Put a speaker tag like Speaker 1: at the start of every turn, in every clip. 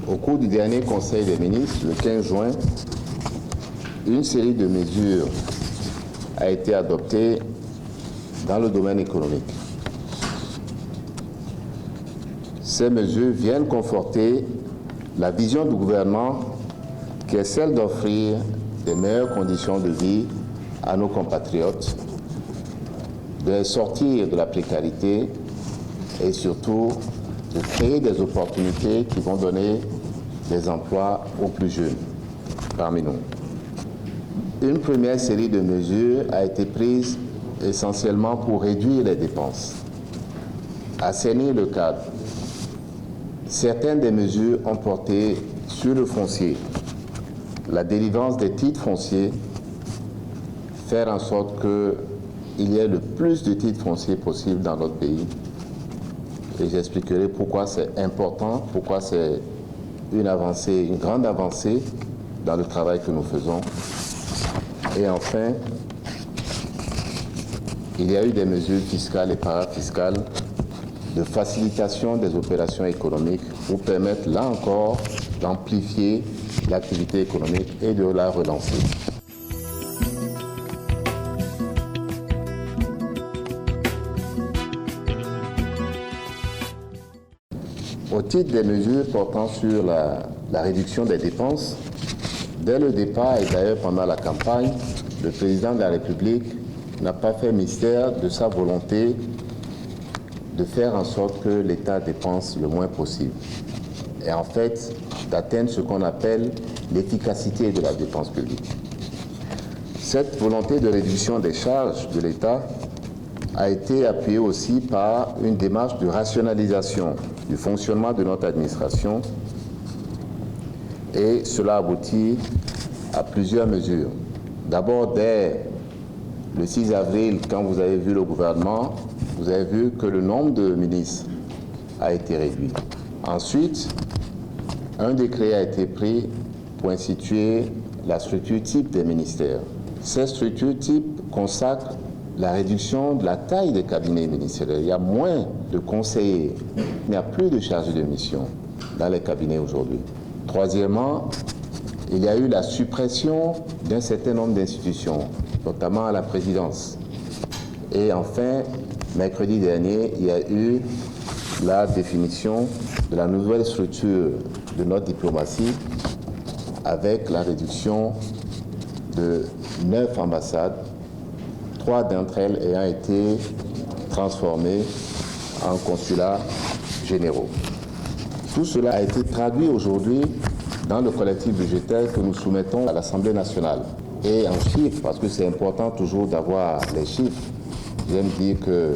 Speaker 1: Au cours du dernier Conseil des ministres, le 15 juin, une série de mesures a été adoptée dans le domaine économique. Ces mesures viennent conforter la vision du gouvernement qui est celle d'offrir de meilleures conditions de vie à nos compatriotes, de les sortir de la précarité et surtout de créer des opportunités qui vont donner des emplois aux plus jeunes parmi nous. Une première série de mesures a été prise essentiellement pour réduire les dépenses, assainir le cadre. Certaines des mesures ont porté sur le foncier, la délivrance des titres fonciers, faire en sorte qu'il y ait le plus de titres fonciers possible dans notre pays. Et j'expliquerai pourquoi c'est important, pourquoi c'est une avancée, une grande avancée dans le travail que nous faisons. Et enfin, il y a eu des mesures fiscales et parafiscales de facilitation des opérations économiques pour permettre, là encore, d'amplifier l'activité économique et de la relancer. Au titre des mesures portant sur la réduction des dépenses, dès le départ et d'ailleurs pendant la campagne, le président de la République n'a pas fait mystère de sa volonté de faire en sorte que l'État dépense le moins possible. Et en fait, d'atteindre ce qu'on appelle l'efficacité de la dépense publique. Cette volonté de réduction des charges de l'État a été appuyée aussi par une démarche de rationalisation du fonctionnement de notre administration et cela aboutit à plusieurs mesures. D'abord, dès le 6 avril, quand vous avez vu le gouvernement, vous avez vu que le nombre de ministres a été réduit. Ensuite, un décret a été pris pour instituer la structure type des ministères. Cette structure type consacre la réduction de la taille des cabinets ministériels. Il y a moins de conseillers, il n'y a plus de chargés de mission dans les cabinets aujourd'hui. Troisièmement, il y a eu la suppression d'un certain nombre d'institutions, notamment à la présidence. Et enfin, mercredi dernier, il y a eu la définition de la nouvelle structure de notre diplomatie avec la réduction de 9 ambassades, 3 d'entre elles ayant été transformées en consulats généraux. Tout cela a été traduit aujourd'hui dans le collectif budgétaire que nous soumettons à l'Assemblée nationale. Et en chiffres, parce que c'est important toujours d'avoir les chiffres, j'aime dire que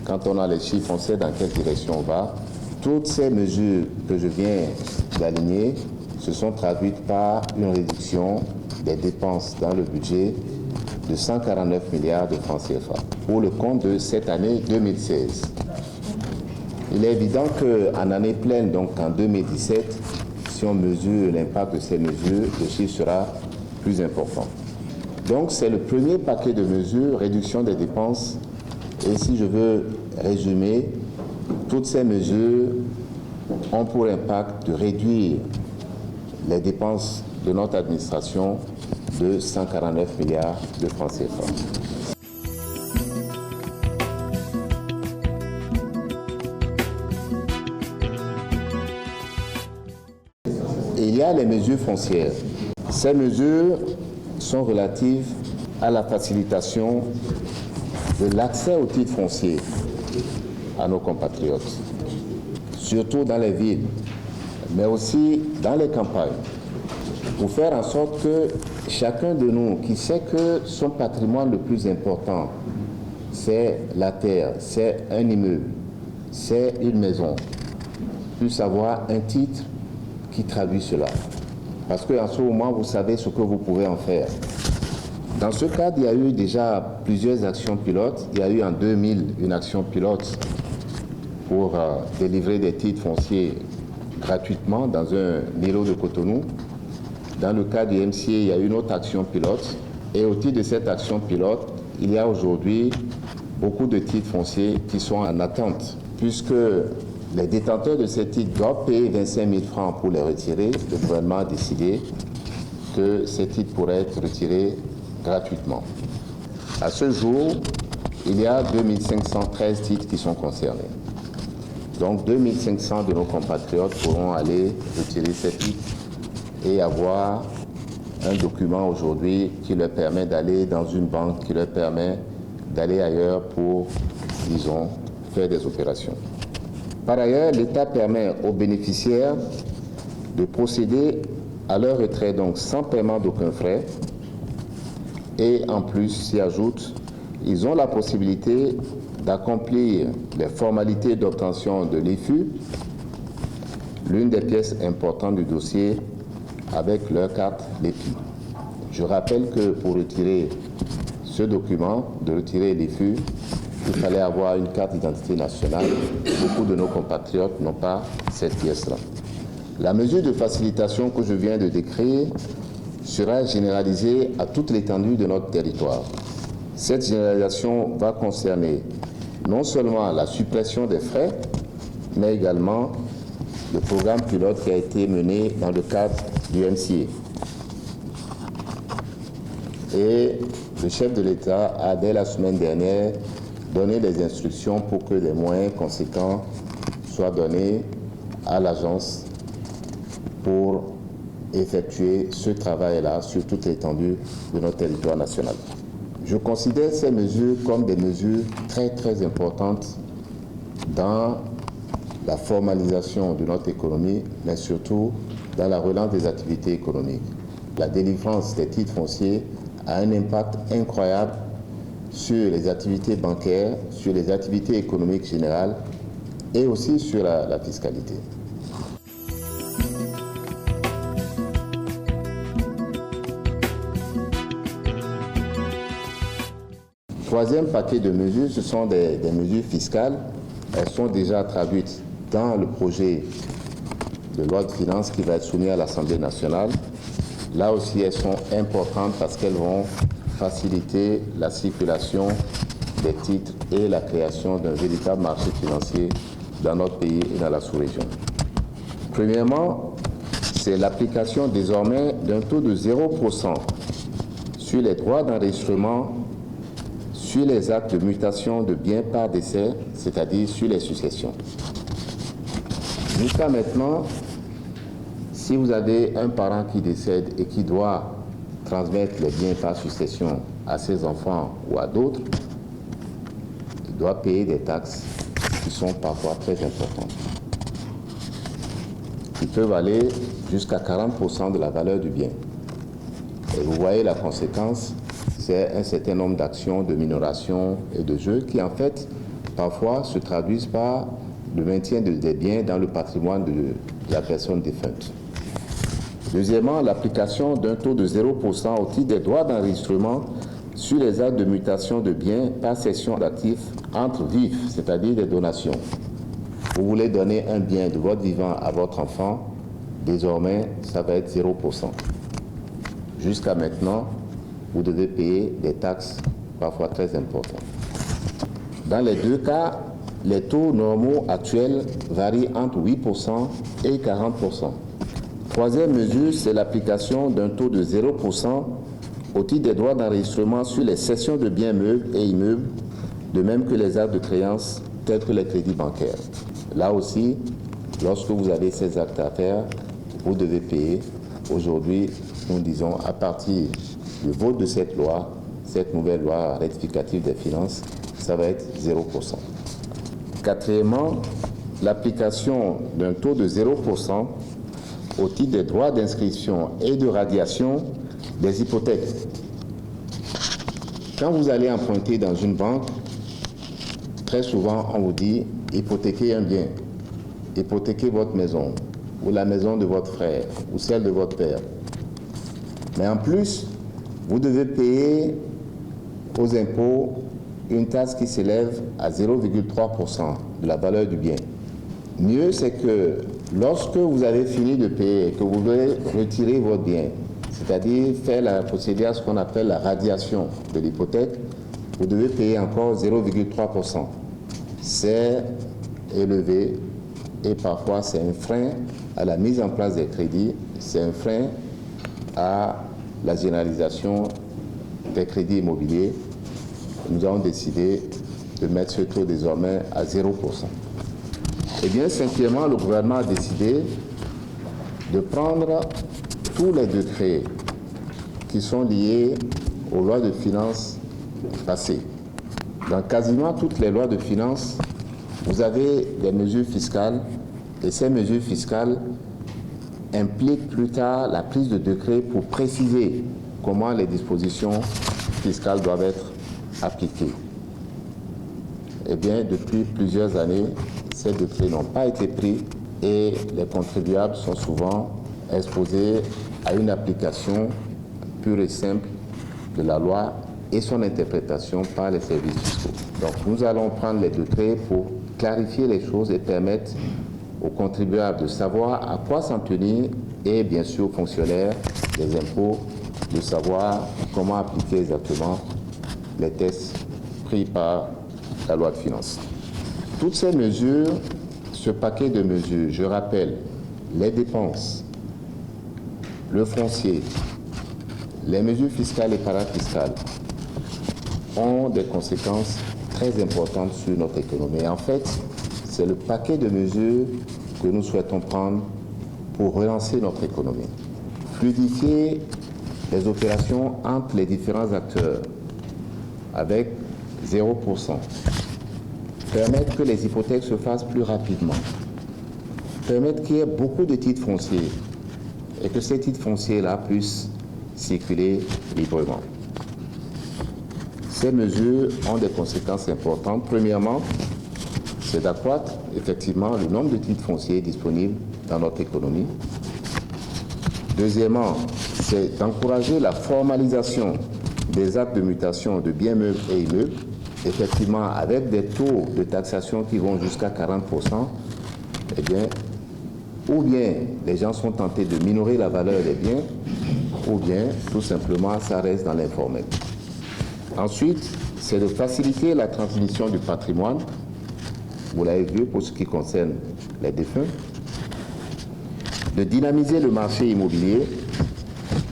Speaker 1: quand on a les chiffres, on sait dans quelle direction on va. Toutes ces mesures que je viens d'aligner se sont traduites par une réduction des dépenses dans le budget de 149 milliards de francs CFA pour le compte de cette année 2016. Il est évident qu'en année pleine, donc en 2017, si on mesure l'impact de ces mesures, le chiffre sera plus important. Donc c'est le premier paquet de mesures, réduction des dépenses. Et si je veux résumer, toutes ces mesures ont pour impact de réduire les dépenses de notre administration de 149 milliards de francs CFA. Et il y a les mesures foncières. Ces mesures sont relatives à la facilitation de l'accès aux titres fonciers à nos compatriotes, surtout dans les villes, mais aussi dans les campagnes, pour faire en sorte que chacun de nous qui sait que son patrimoine le plus important, c'est la terre, c'est un immeuble, c'est une maison, puisse avoir un titre qui traduit cela. Parce qu'en ce moment, vous savez ce que vous pouvez en faire. Dans ce cadre, il y a eu déjà plusieurs actions pilotes. Il y a eu en 2000 une action pilote pour délivrer des titres fonciers gratuitement dans un îlot de Cotonou. Dans le cas du MCA, il y a une autre action pilote. Et au titre de cette action pilote, il y a aujourd'hui beaucoup de titres fonciers qui sont en attente, puisque Les détenteurs de ces titres doivent payer 25 000 francs pour les retirer. Le gouvernement a décidé que ces titres pourraient être retirés gratuitement. À ce jour, il y a 2513 titres qui sont concernés. Donc 2500 de nos compatriotes pourront aller retirer ces titres et avoir un document aujourd'hui qui leur permet d'aller dans une banque, qui leur permet d'aller ailleurs pour, disons, faire des opérations. Par ailleurs, l'État permet aux bénéficiaires de procéder à leur retrait, donc sans paiement d'aucun frais. Et en plus, s'y ajoute, ils ont la possibilité d'accomplir les formalités d'obtention de l'IFU, l'une des pièces importantes du dossier, avec leur carte l'EPI. Je rappelle que pour retirer ce document, de retirer l'IFU, il fallait avoir une carte d'identité nationale. Beaucoup de nos compatriotes n'ont pas cette pièce-là. La mesure de facilitation que je viens de décrire sera généralisée à toute l'étendue de notre territoire. Cette généralisation va concerner non seulement la suppression des frais, mais également le programme pilote qui a été mené dans le cadre du MCA. Et le chef de l'État a, dès la semaine dernière, donné des instructions pour que des moyens conséquents soient donnés à l'agence pour effectuer ce travail-là sur toute l'étendue de notre territoire national. Je considère ces mesures comme des mesures très importantes dans la formalisation de notre économie, mais surtout dans la relance des activités économiques. La délivrance des titres fonciers a un impact incroyable sur les activités bancaires, sur les activités économiques générales et aussi sur la fiscalité. Troisième paquet de mesures, ce sont des mesures fiscales. Elles sont déjà traduites dans le projet de loi de finances qui va être soumis à l'Assemblée nationale. Là aussi, elles sont importantes parce qu'elles vont faciliter la circulation des titres et la création d'un véritable marché financier dans notre pays et dans la sous-région. Premièrement, c'est l'application désormais d'un taux de 0% sur les droits d'enregistrement sur les actes de mutation de biens par décès, c'est-à-dire sur les successions. Jusqu'à maintenant, si vous avez un parent qui décède et qui doit transmettre les biens par succession à ses enfants ou à d'autres, il doit payer des taxes qui sont parfois très importantes. Qui peuvent aller jusqu'à 40% de la valeur du bien. Et vous voyez la conséquence, c'est un certain nombre d'actions de minoration et de jeux qui en fait parfois se traduisent par le maintien des biens dans le patrimoine de la personne défunte. Deuxièmement, l'application d'un taux de 0% au titre des droits d'enregistrement sur les actes de mutation de biens par cession d'actifs entre vifs, c'est-à-dire des donations. Vous voulez donner un bien de votre vivant à votre enfant, désormais ça va être 0%. Jusqu'à maintenant, vous devez payer des taxes parfois très importantes. Dans les deux cas, les taux normaux actuels varient entre 8% et 40%. Troisième mesure, c'est l'application d'un taux de 0% au titre des droits d'enregistrement sur les cessions de biens meubles et immeubles, de même que les actes de créance tels que les crédits bancaires. Là aussi, lorsque vous avez ces actes à faire, vous devez payer. Aujourd'hui, nous disons à partir du vote de cette loi, cette nouvelle loi rectificative des finances, ça va être 0%. Quatrièmement, l'application d'un taux de 0% au titre des droits d'inscription et de radiation des hypothèques. Quand vous allez emprunter dans une banque, très souvent on vous dit hypothéquez un bien, hypothéquez votre maison, ou la maison de votre frère, ou celle de votre père. Mais en plus, vous devez payer aux impôts une taxe qui s'élève à 0,3% de la valeur du bien. Mieux, c'est que lorsque vous avez fini de payer et que vous voulez retirer votre bien, c'est-à-dire faire la procédure à ce qu'on appelle la radiation de l'hypothèque, vous devez payer encore 0,3%. C'est élevé et parfois c'est un frein à la mise en place des crédits, c'est un frein à la généralisation des crédits immobiliers. Nous avons décidé de mettre ce taux désormais à 0%. Et bien, cinquièmement, le gouvernement a décidé de prendre tous les décrets qui sont liés aux lois de finances passées. Dans quasiment toutes les lois de finances, vous avez des mesures fiscales et ces mesures fiscales impliquent plus tard la prise de décret pour préciser comment les dispositions fiscales doivent être appliquées. Eh bien, depuis plusieurs années, ces décrets n'ont pas été pris et les contribuables sont souvent exposés à une application pure et simple de la loi et son interprétation par les services fiscaux. Donc nous allons prendre les décrets pour clarifier les choses et permettre aux contribuables de savoir à quoi s'en tenir et bien sûr aux fonctionnaires des impôts de savoir comment appliquer exactement les tests pris par la loi de finances. Toutes ces mesures, ce paquet de mesures, je rappelle, les dépenses, le foncier, les mesures fiscales et parafiscales ont des conséquences très importantes sur notre économie. Et en fait, c'est le paquet de mesures que nous souhaitons prendre pour relancer notre économie. Fluidifier les opérations entre les différents acteurs avec 0%. Permettre que les hypothèques se fassent plus rapidement. Permettre qu'il y ait beaucoup de titres fonciers et que ces titres fonciers-là puissent circuler librement. Ces mesures ont des conséquences importantes. Premièrement, c'est d'accroître effectivement le nombre de titres fonciers disponibles dans notre économie. Deuxièmement, c'est d'encourager la formalisation des actes de mutation de biens meubles et immeubles, effectivement avec des taux de taxation qui vont jusqu'à 40%, eh bien, ou bien les gens sont tentés de minorer la valeur des biens, ou bien tout simplement ça reste dans l'informel. Ensuite, c'est de faciliter la transmission du patrimoine, vous l'avez vu pour ce qui concerne les défunts, de dynamiser le marché immobilier,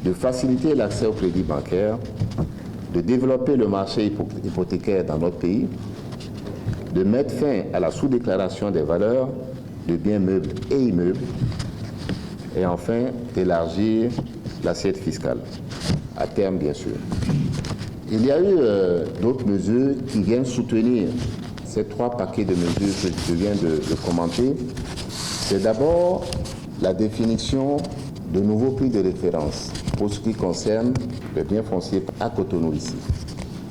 Speaker 1: de faciliter l'accès au crédit bancaire, de développer le marché hypothécaire dans notre pays, de mettre fin à la sous-déclaration des valeurs de biens meubles et immeubles, et enfin d'élargir l'assiette fiscale, à terme bien sûr. Il y a eu d'autres mesures qui viennent soutenir ces trois paquets de mesures que je viens de commenter. C'est d'abord la définition de nouveaux prix de référence pour ce qui concerne le bien foncier à Cotonou ici.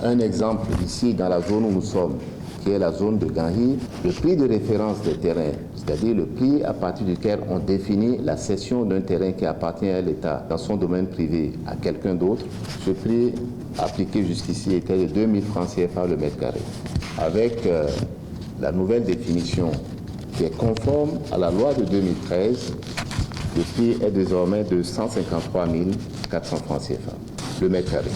Speaker 1: Un exemple ici dans la zone où nous sommes, qui est la zone de Ganhi, le prix de référence des terrains, c'est-à-dire le prix à partir duquel on définit la cession d'un terrain qui appartient à l'État dans son domaine privé à quelqu'un d'autre, ce prix appliqué jusqu'ici était de 2000 francs CFA le mètre carré. Avec la nouvelle définition qui est conforme à la loi de 2013, le prix est désormais de 153 400 francs CFA le mètre carré.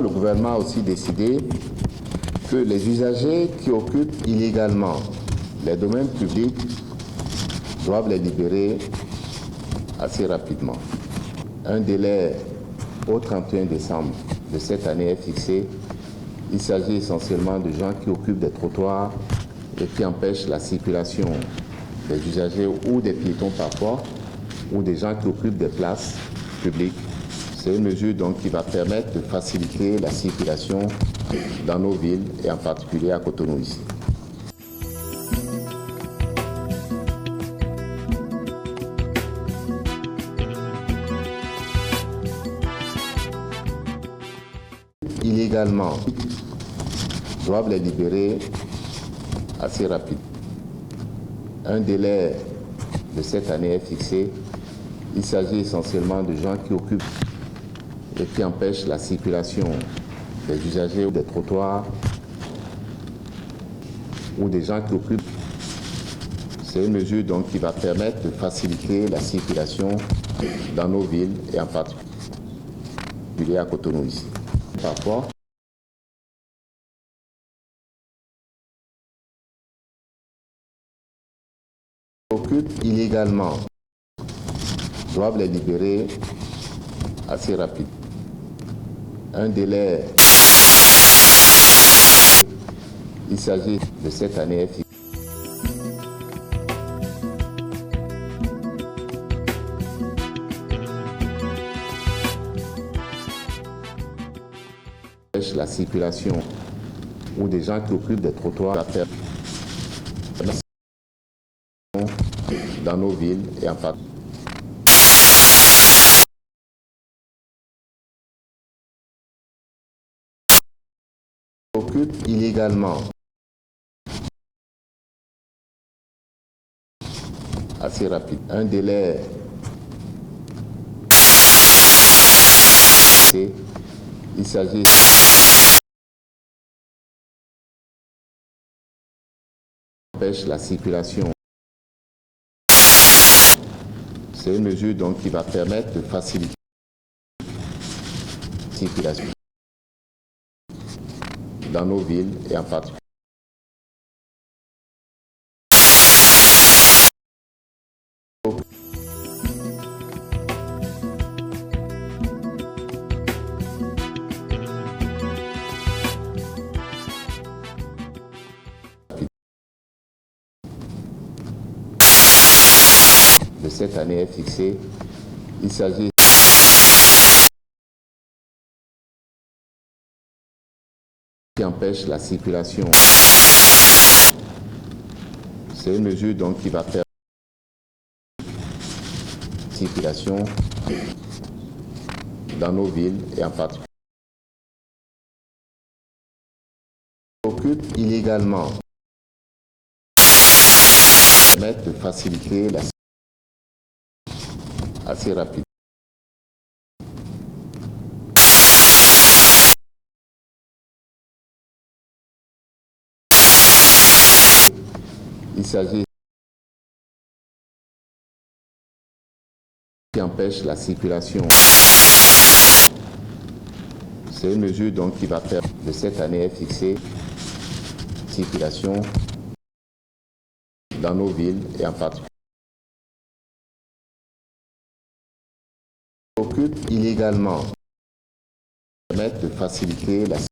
Speaker 1: Le gouvernement a aussi décidé que les usagers qui occupent illégalement les domaines publics doivent les libérer assez rapidement. Un délai au 31 décembre de cette année est fixé. Il s'agit essentiellement de gens qui occupent des trottoirs et qui empêchent la circulation des usagers ou des piétons parfois, ou des gens qui occupent des places publiques. C'est une mesure donc qui va permettre de faciliter la circulation dans nos villes et en particulier à Cotonou ici. Illégalement, doivent les libérer assez rapidement. Un délai de cette année est fixé. Il s'agit essentiellement de gens qui occupent et qui empêchent la circulation des usagers ou des trottoirs ou des gens qui occupent. C'est une mesure donc qui va permettre de faciliter la circulation dans nos villes et en particulier. particulier à Cotonou ici. Parfois, occupent illégalement doivent les libérer assez rapide. Un délai, il s'agit de cette année FI. La circulation ou des gens qui occupent des trottoirs à faire dans nos villes et en particulier. Occupent illégalement assez rapide. Un délai, il s'agit empêche la circulation. C'est une mesure donc qui va permettre de faciliter la circulation dans nos villes et en particulier. De cette année est fixé, il s'agit qui empêche la circulation. C'est une mesure donc qui va permettre la circulation dans nos villes et en particulier. Occupent illégalement permettre de faciliter la circulation assez rapide. Il s'agit qui empêche la circulation. C'est une mesure donc qui va permettre de cette année est fixée circulation dans nos villes et en particulier. Occupent illégalement permettre de faciliter la circulation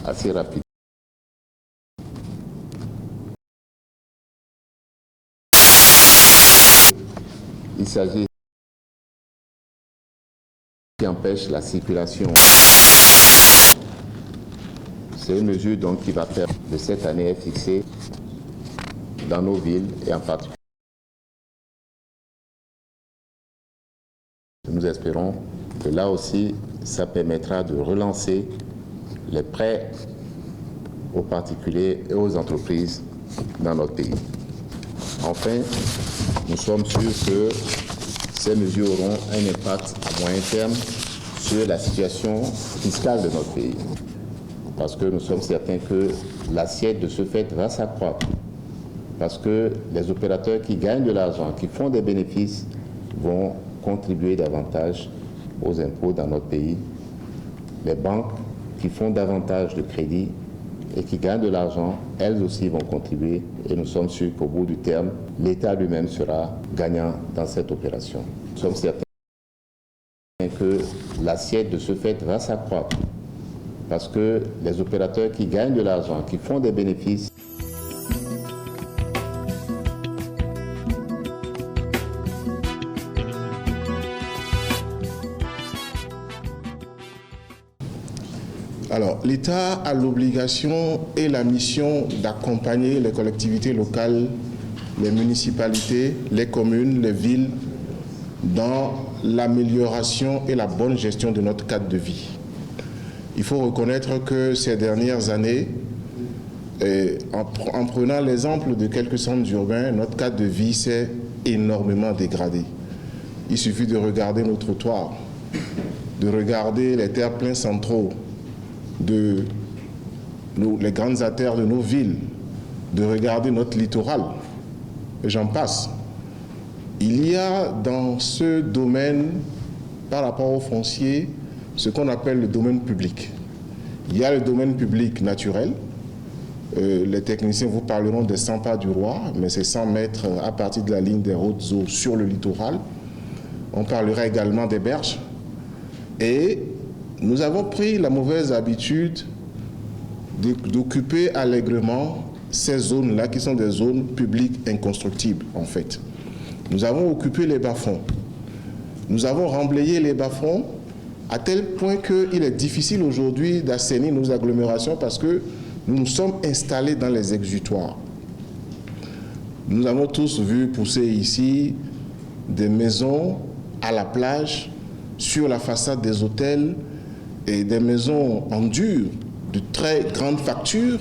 Speaker 1: assez rapide. Il s'agit qui empêche la circulation. C'est une mesure donc qui va permettre de cette année est fixée dans nos villes et en particulier. Nous espérons que là aussi, ça permettra de relancer les prêts aux particuliers et aux entreprises dans notre pays. Enfin, nous sommes sûrs que ces mesures auront un impact à moyen terme sur la situation fiscale de notre pays. Parce que nous sommes certains que l'assiette de ce fait va s'accroître. Parce que les opérateurs qui gagnent de l'argent, qui font des bénéfices, vont contribuer davantage aux impôts dans notre pays. Les banques qui font davantage de crédits et qui gagnent de l'argent, elles aussi vont contribuer et nous sommes sûrs qu'au bout du terme, l'État lui-même sera gagnant dans cette opération. Nous sommes certains que l'assiette de ce fait va s'accroître parce que les opérateurs qui gagnent de l'argent, qui font des bénéfices,
Speaker 2: Alors, l'État a l'obligation et la mission d'accompagner les collectivités locales, les municipalités, les communes, les villes dans l'amélioration et la bonne gestion de notre cadre de vie. Il faut reconnaître que ces dernières années, en prenant l'exemple de quelques centres urbains, notre cadre de vie s'est énormément dégradé. Il suffit de regarder nos trottoirs, de regarder les terre-pleins centraux, les grandes artères de nos villes, de regarder notre littoral, et j'en passe. Il y a dans ce domaine par rapport au foncier ce qu'on appelle le domaine public. Il y a le domaine public naturel. Les techniciens vous parleront des 100 pas du roi, mais c'est 100 mètres à partir de la ligne des hautes eaux sur le littoral. On parlera également des berges. Et nous avons pris la mauvaise habitude d'occuper allègrement ces zones-là qui sont des zones publiques inconstructibles, en fait. Nous avons occupé les bas-fonds. Nous avons remblayé les bas-fonds à tel point qu'il est difficile aujourd'hui d'assainir nos agglomérations parce que nous nous sommes installés dans les exutoires. Nous avons tous vu pousser ici des maisons à la plage, sur la façade des hôtels, et des maisons en dur de très grande facture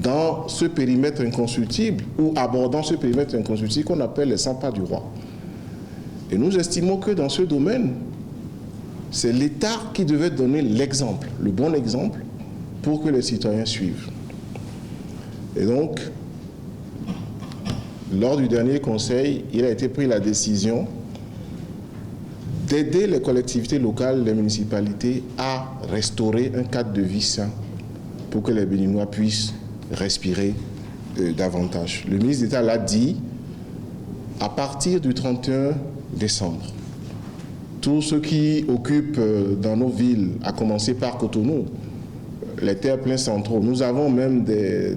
Speaker 2: dans ce périmètre inconstructible ou abordant ce périmètre inconstructible qu'on appelle les 100 pas du roi. Et nous estimons que dans ce domaine, c'est l'État qui devait donner l'exemple, le bon exemple, pour que les citoyens suivent. Et donc, lors du dernier conseil, il a été pris la décision d'aider les collectivités locales, les municipalités à restaurer un cadre de vie sain pour que les Béninois puissent respirer davantage. Le ministre d'État l'a dit, à partir du 31 décembre, tous ceux qui occupent dans nos villes, à commencer par Cotonou, les terre-pleins centraux, nous avons même des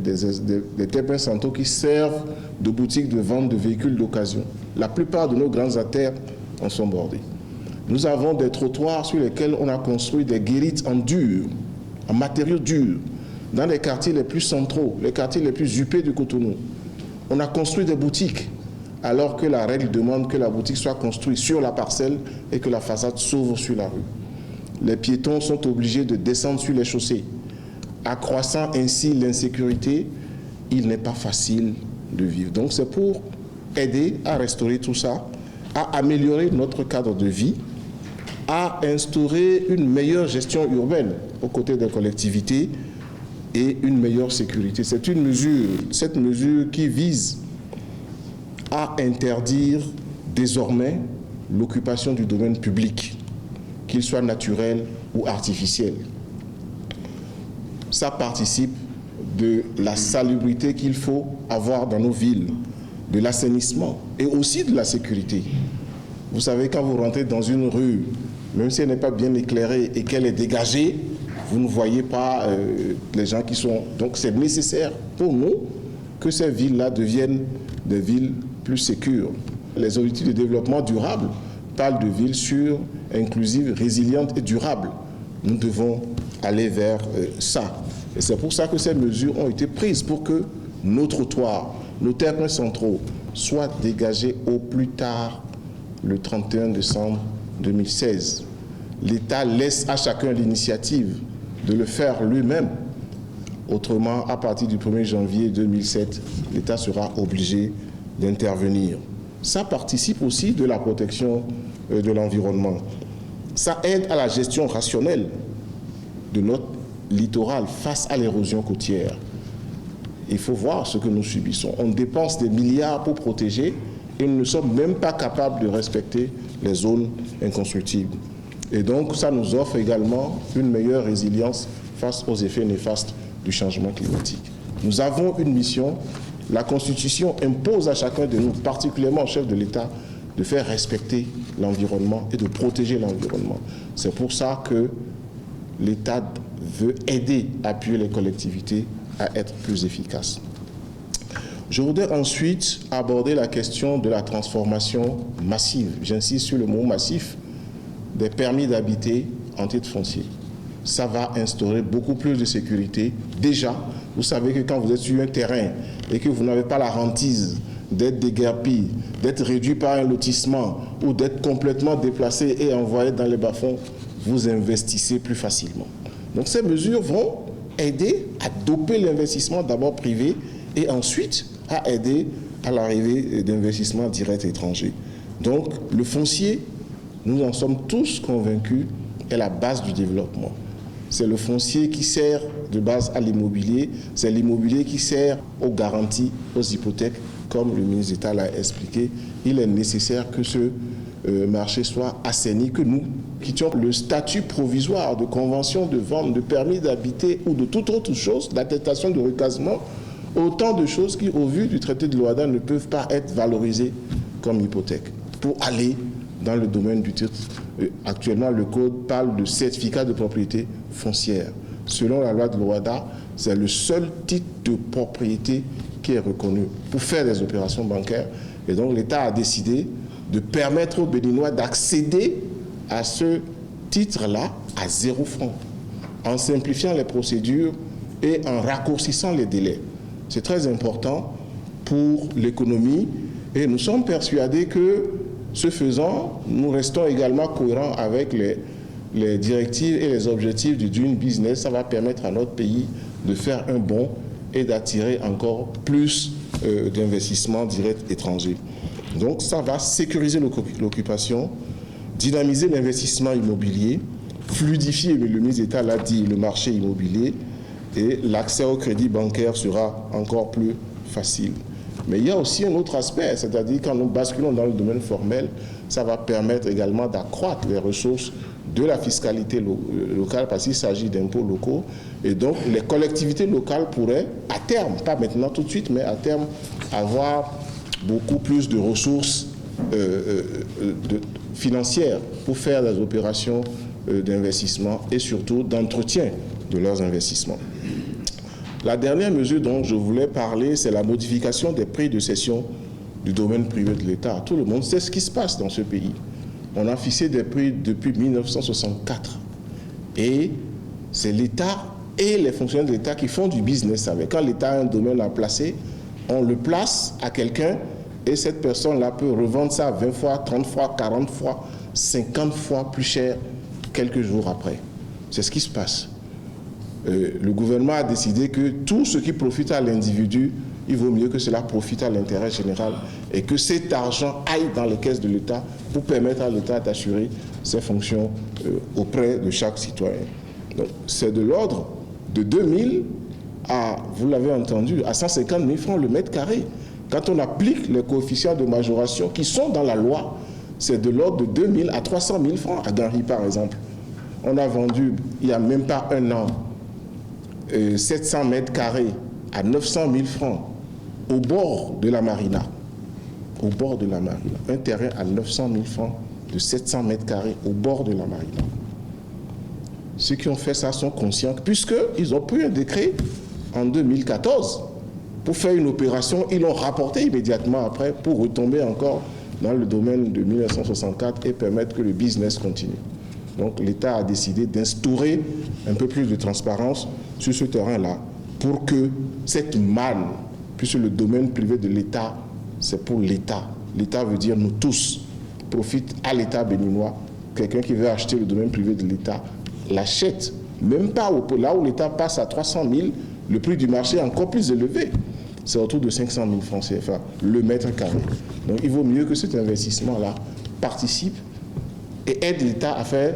Speaker 2: terre-pleins centraux qui servent de boutiques de vente de véhicules d'occasion. La plupart de nos grandes artères en sont bordées. Nous avons des trottoirs sur lesquels on a construit des guérites en dur, en matériaux durs, dans les quartiers les plus centraux, les quartiers les plus huppés du Cotonou. On a construit des boutiques, alors que la règle demande que la boutique soit construite sur la parcelle et que la façade s'ouvre sur la rue. Les piétons sont obligés de descendre sur les chaussées, accroissant ainsi l'insécurité. Il n'est pas facile de vivre. Donc c'est pour aider à restaurer tout ça, à améliorer notre cadre de vie, à instaurer une meilleure gestion urbaine aux côtés des collectivités et une meilleure sécurité. C'est une mesure, cette mesure qui vise à interdire désormais l'occupation du domaine public, qu'il soit naturel ou artificiel. Ça participe de la salubrité qu'il faut avoir dans nos villes, de l'assainissement et aussi de la sécurité. Vous savez, quand vous rentrez dans une rue, même si elle n'est pas bien éclairée et qu'elle est dégagée, vous ne voyez pas les gens qui sont... Donc c'est nécessaire pour nous que ces villes-là deviennent des villes plus sécures. Les objectifs de développement durable parlent de villes sûres, inclusives, résilientes et durables. Nous devons aller vers ça. Et c'est pour ça que ces mesures ont été prises, pour que nos trottoirs, nos terrains centraux soient dégagés au plus tard le 31 décembre 2016. L'État laisse à chacun l'initiative de le faire lui-même. Autrement, à partir du 1er janvier 2007, l'État sera obligé d'intervenir. Ça participe aussi de la protection de l'environnement. Ça aide à la gestion rationnelle de notre littoral face à l'érosion côtière. Il faut voir ce que nous subissons. On dépense des milliards pour protéger et nous ne sommes même pas capables de respecter les zones inconstructibles. Et donc, ça nous offre également une meilleure résilience face aux effets néfastes du changement climatique. Nous avons une mission. La Constitution impose à chacun de nous, particulièrement au chef de l'État, de faire respecter l'environnement et de protéger l'environnement. C'est pour ça que l'État veut aider, appuyer les collectivités à être plus efficaces. Je voudrais ensuite aborder la question de la transformation massive. J'insiste sur le mot massif, des permis d'habiter en titre foncier. Ça va instaurer beaucoup plus de sécurité. Déjà, vous savez que quand vous êtes sur un terrain et que vous n'avez pas la hantise d'être déguerpi, d'être réduit par un lotissement ou d'être complètement déplacé et envoyé dans les bas-fonds, vous investissez plus facilement. Donc ces mesures vont aider à doper l'investissement d'abord privé et ensuite à aider à l'arrivée d'investissements directs étrangers. Donc le foncier, nous en sommes tous convaincus, est la base du développement. C'est le foncier qui sert de base à l'immobilier, c'est l'immobilier qui sert aux garanties, aux hypothèques, comme le ministre d'État l'a expliqué. Il est nécessaire que ce marché soit assaini, que nous quittions le statut provisoire de convention de vente, de permis d'habiter ou de toute autre chose, d'attestation de recasement, autant de choses qui, au vu du traité de Luanda, ne peuvent pas être valorisées comme hypothèque. Pour aller dans le domaine du titre, actuellement le Code parle de certificat de propriété foncière. Selon la loi de Luanda, c'est le seul titre de propriété qui est reconnu pour faire des opérations bancaires. Et donc l'État a décidé de permettre aux Béninois d'accéder à ce titre-là à 0 francs, en simplifiant les procédures et en raccourcissant les délais. C'est très important pour l'économie et nous sommes persuadés que, ce faisant, nous restons également cohérents avec les directives et les objectifs du Doing Business. Ça va permettre à notre pays de faire un bond et d'attirer encore plus d'investissements directs étrangers. Donc ça va sécuriser l'occupation, dynamiser l'investissement immobilier, fluidifier, le ministre d'État l'a dit, le marché immobilier, et l'accès au crédit bancaire sera encore plus facile. Mais il y a aussi un autre aspect, c'est-à-dire quand nous basculons dans le domaine formel, ça va permettre également d'accroître les ressources de la fiscalité locale, parce qu'il s'agit d'impôts locaux, et donc les collectivités locales pourraient, à terme, pas maintenant tout de suite, mais à terme, avoir beaucoup plus de ressources financières pour faire des opérations d'investissement et surtout d'entretien de leurs investissements. La dernière mesure dont je voulais parler, c'est la modification des prix de cession du domaine privé de l'État. Tout le monde sait ce qui se passe dans ce pays. On a fixé des prix depuis 1964 et c'est l'État et les fonctionnaires de l'État qui font du business avec. Quand l'État a un domaine à placer, on le place à quelqu'un et cette personne-là peut revendre ça 20 fois, 30 fois, 40 fois, 50 fois plus cher quelques jours après. C'est ce qui se passe. Le gouvernement a décidé que tout ce qui profite à l'individu, il vaut mieux que cela profite à l'intérêt général et que cet argent aille dans les caisses de l'État pour permettre à l'État d'assurer ses fonctions auprès de chaque citoyen. Donc, c'est de l'ordre de 2000 à, vous l'avez entendu, à 150 000 francs le mètre carré. Quand on applique les coefficients de majoration qui sont dans la loi, c'est de l'ordre de 2000 à 300 000 francs. À Gary, par exemple, on a vendu, il n'y a même pas un an, 700 mètres carrés à 900 000 francs au bord de la marina. Au bord de la marina. Un terrain à 900 000 francs de 700 mètres carrés au bord de la marina. Ceux qui ont fait ça sont conscients, puisqu'ils ont pris un décret en 2014 pour faire une opération, ils l'ont rapporté immédiatement après pour retomber encore dans le domaine de 1964 et permettre que le business continue. Donc l'État a décidé d'instaurer un peu plus de transparence sur ce terrain-là pour que cette manne, puisque le domaine privé de l'État, c'est pour l'État. L'État veut dire nous tous, profite à l'État béninois. Quelqu'un qui veut acheter le domaine privé de l'État l'achète. Même pas là où l'État passe à 300 000, le prix du marché est encore plus élevé. C'est autour de 500 000 francs CFA, le mètre carré. Donc il vaut mieux que cet investissement-là participe et aide l'État à faire,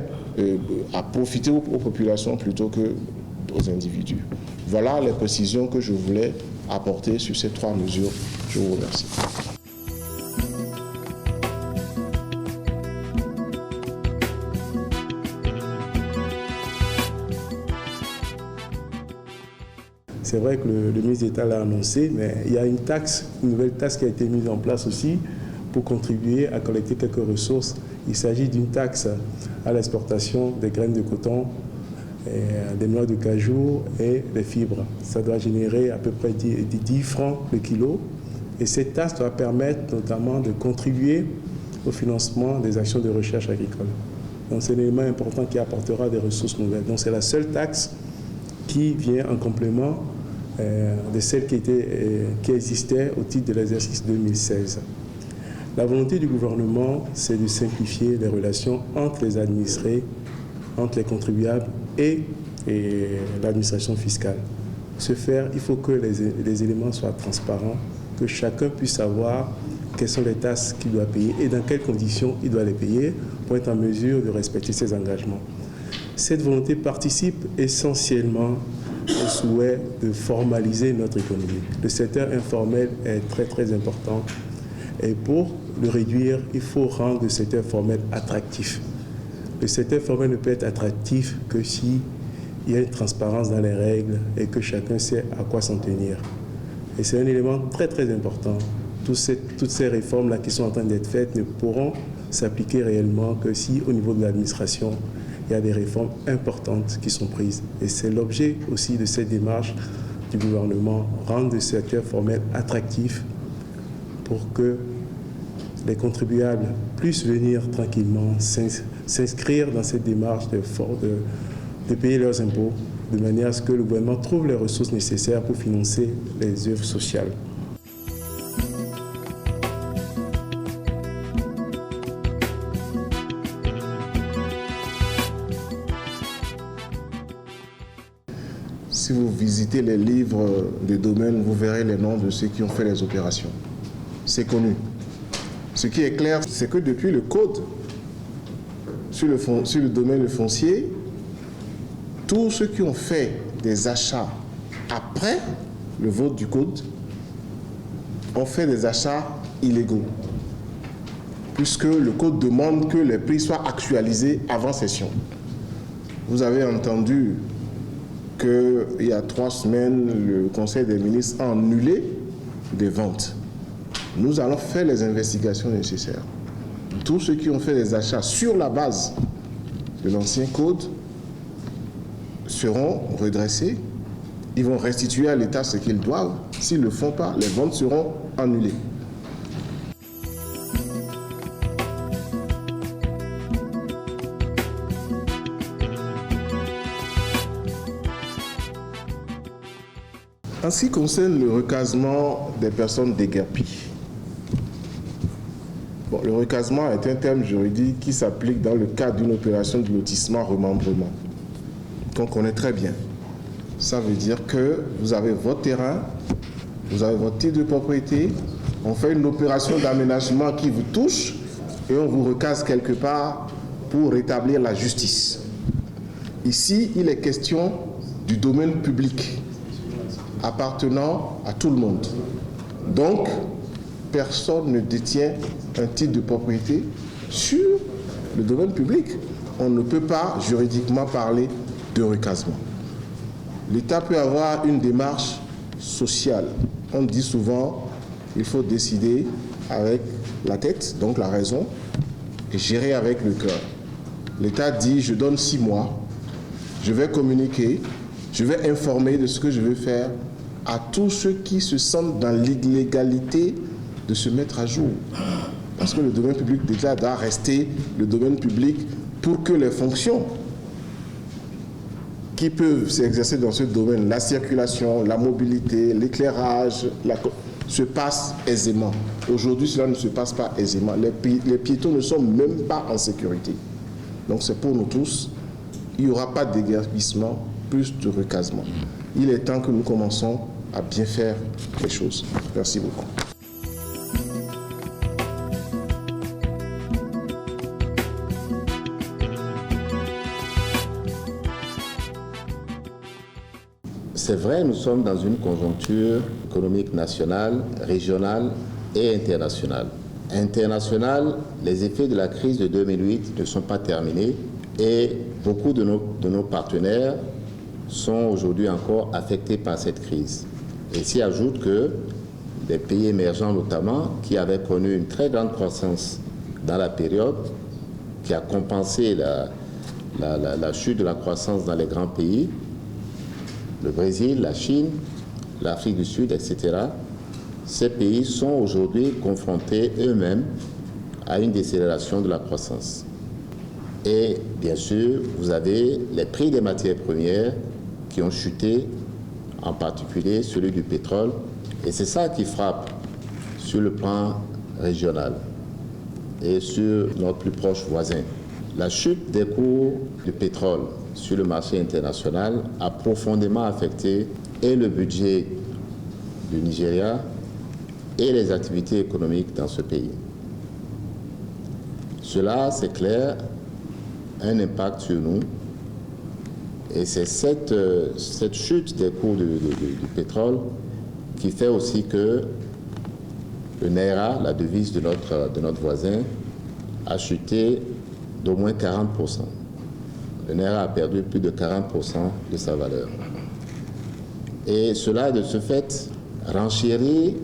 Speaker 2: à profiter aux populations plutôt qu'aux individus. Voilà les précisions que je voulais apporter sur ces 3 mesures. Je vous remercie.
Speaker 3: C'est vrai que le ministre d'État l'a annoncé, mais il y a une nouvelle taxe qui a été mise en place aussi pour contribuer à collecter quelques ressources. Il s'agit d'une taxe à l'exportation des graines de coton, des noix de cajou et des fibres. Ça doit générer à peu près 10 francs le kilo. Et cette taxe doit permettre notamment de contribuer au financement des actions de recherche agricole. Donc c'est un élément important qui apportera des ressources nouvelles. Donc c'est la seule taxe qui vient en complément de celle qui existait au titre de l'exercice 2016. La volonté du gouvernement, c'est de simplifier les relations entre les administrés, entre les contribuables et l'administration fiscale. Pour ce faire, il faut que les éléments soient transparents, que chacun puisse savoir quelles sont les taxes qu'il doit payer et dans quelles conditions il doit les payer pour être en mesure de respecter ses engagements. Cette volonté participe essentiellement au souhait de formaliser notre économie. Le secteur informel est très très important. Et pour le réduire, il faut rendre le secteur formel attractif. Le secteur formel ne peut être attractif que si il y a une transparence dans les règles et que chacun sait à quoi s'en tenir. Et c'est un élément très très important. Toutes ces réformes-là qui sont en train d'être faites ne pourront s'appliquer réellement que si au niveau de l'administration, il y a des réformes importantes qui sont prises. Et c'est l'objet aussi de cette démarche du gouvernement, rendre le secteur formel attractif pour que les contribuables puissent venir tranquillement s'inscrire dans cette démarche de payer leurs impôts, de manière à ce que le gouvernement trouve les ressources nécessaires pour financer les œuvres sociales.
Speaker 2: Si vous visitez les livres de domaine, vous verrez les noms de ceux qui ont fait les opérations. C'est connu. Ce qui est clair, c'est que depuis le code sur le domaine foncier, tous ceux qui ont fait des achats après le vote du code ont fait des achats illégaux, puisque le code demande que les prix soient actualisés avant cession. Vous avez entendu qu'il y a 3 semaines, le Conseil des ministres a annulé des ventes. Nous allons faire les investigations nécessaires. Tous ceux qui ont fait des achats sur la base de l'ancien code seront redressés. Ils vont restituer à l'État ce qu'ils doivent. S'ils ne le font pas, les ventes seront annulées. En ce qui concerne le recasement des personnes déguerpies, le recasement est un terme juridique qui s'applique dans le cadre d'une opération de lotissement-remembrement qu'on connaît très bien. Ça veut dire que vous avez votre terrain, vous avez votre titre de propriété, on fait une opération d'aménagement qui vous touche et on vous recase quelque part pour rétablir la justice. Ici, il est question du domaine public appartenant à tout le monde. Donc, personne ne détient un titre de propriété sur le domaine public. On ne peut pas juridiquement parler de recasement. L'État peut avoir une démarche sociale. On dit souvent qu'il faut décider avec la tête, donc la raison, et gérer avec le cœur. L'État dit, je donne 6 mois, je vais communiquer, je vais informer de ce que je veux faire à tous ceux qui se sentent dans l'illégalité de se mettre à jour. Parce que le domaine public déjà doit rester le domaine public pour que les fonctions qui peuvent s'exercer dans ce domaine, la circulation, la mobilité, l'éclairage, se passent aisément. Aujourd'hui, cela ne se passe pas aisément. Les piétons ne sont même pas en sécurité. Donc c'est pour nous tous. Il n'y aura pas de déguerpissement, plus de recasement. Il est temps que nous commençons à bien faire les choses. Merci beaucoup.
Speaker 1: C'est vrai, nous sommes dans une conjoncture économique nationale, régionale et internationale. Internationale, les effets de la crise de 2008 ne sont pas terminés et beaucoup de nos partenaires sont aujourd'hui encore affectés par cette crise. Et s'y ajoute que les pays émergents notamment, qui avaient connu une très grande croissance dans la période, qui a compensé la chute de la croissance dans les grands pays, le Brésil, la Chine, l'Afrique du Sud, etc., ces pays sont aujourd'hui confrontés eux-mêmes à une décélération de la croissance. Et bien sûr, vous avez les prix des matières premières qui ont chuté, en particulier celui du pétrole. Et c'est ça qui frappe sur le plan régional et sur notre plus proche voisin. La chute des cours du pétrole sur le marché international a profondément affecté et le budget du Nigeria et les activités économiques dans ce pays. Cela, c'est clair, a un impact sur nous. Et c'est cette chute des cours du pétrole qui fait aussi que le Naira, la devise de notre voisin, a chuté d'au moins 40%. Le Naira a perdu plus de 40% de sa valeur. Et cela, de ce fait, renchérit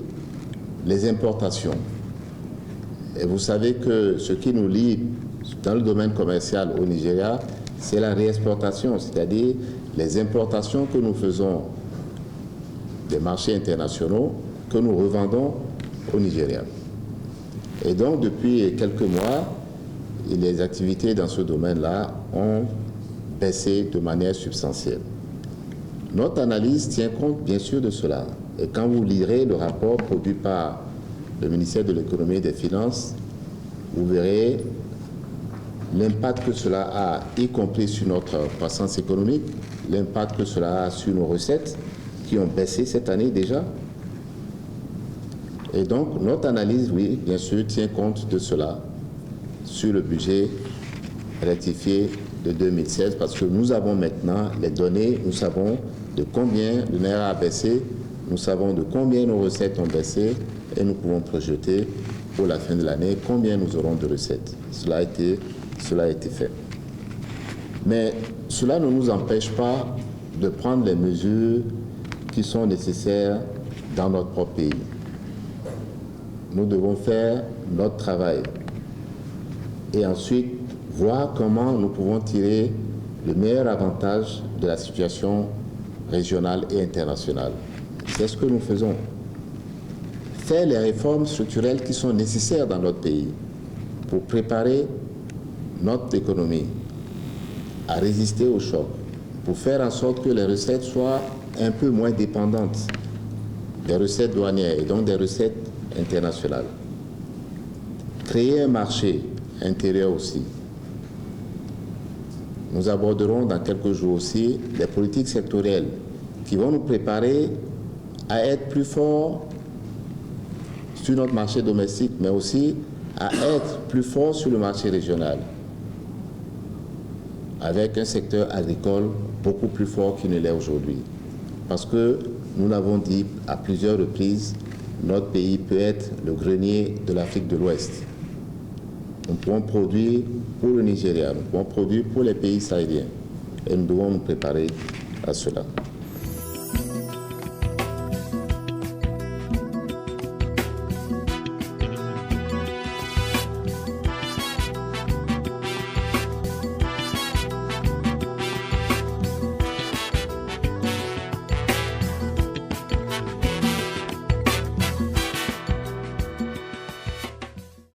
Speaker 1: les importations. Et vous savez que ce qui nous lie dans le domaine commercial au Nigeria, c'est la réexportation, c'est-à-dire les importations que nous faisons des marchés internationaux que nous revendons au Nigeria. Et donc, depuis quelques mois, les activités dans ce domaine-là ont baissé de manière substantielle. Notre analyse tient compte bien sûr de cela. Et quand vous lirez le rapport produit par le ministère de l'Économie et des Finances, vous verrez l'impact que cela a, y compris sur notre croissance économique, l'impact que cela a sur nos recettes, qui ont baissé cette année déjà. Et donc, notre analyse, oui, bien sûr, tient compte de cela sur le budget rectifié de 2016, parce que nous avons maintenant les données, nous savons de combien le Naira a baissé, nous savons de combien nos recettes ont baissé, et nous pouvons projeter pour la fin de l'année combien nous aurons de recettes. Cela a été fait. Mais cela ne nous empêche pas de prendre les mesures qui sont nécessaires dans notre propre pays. Nous devons faire notre travail et ensuite voir comment nous pouvons tirer le meilleur avantage de la situation régionale et internationale. C'est ce que nous faisons. Faire les réformes structurelles qui sont nécessaires dans notre pays pour préparer notre économie à résister aux chocs, pour faire en sorte que les recettes soient un peu moins dépendantes des recettes douanières et donc des recettes internationales. Créer un marché intérieur aussi. Nous aborderons dans quelques jours aussi les politiques sectorielles qui vont nous préparer à être plus forts sur notre marché domestique, mais aussi à être plus forts sur le marché régional, avec un secteur agricole beaucoup plus fort qu'il ne l'est aujourd'hui. Parce que, nous l'avons dit à plusieurs reprises, notre pays peut être le grenier de l'Afrique de l'Ouest. Nous pouvons produire pour le Nigeria, nous pouvons produire pour les pays sahéliens. Et nous devons nous préparer à cela.